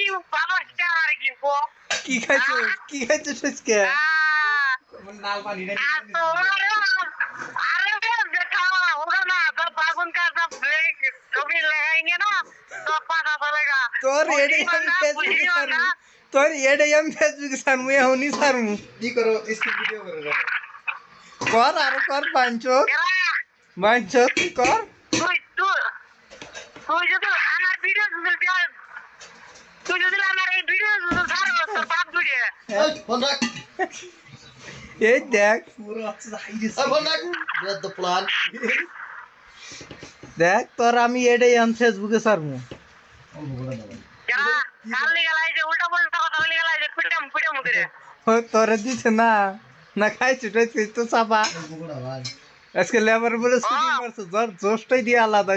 কি বাবা স্টার কি কো কি খাইছো আজকে নাল পানি রে अरे देखा होगा ना तो बागुन का सब ब्रेक कभी लगाएंगे ना तो पता चलेगा তোর এডে আমি ফেসবুকে সারমু এখনই সারমু কি করো স্ক্রিন ভিডিও করে রাখো কর আর কর বাঞ্চ কি কর তুই যদি আমার ভিডিও তুই যদি আমার এই ভিডিও ছাড়ো তোর বাপ ভিডিও এই ফোন রাখ এই দেখ পুরো আছে হাইরিস এই ফোন রাখ দেখ দ্য প্ল্যান দেখ তোর আমি এডেই আমি ফেসবুকে সারমু কাল গেলাই যে উল্টা পাল্টা কথা বলে গেলাই যে পিটাম করে তোরে দিছে না না খাইছো তো চাপা বগুড়া ভাই আজকে লেবার বলে ছুটি মারছো জোরটাই দিয়ে আলাদা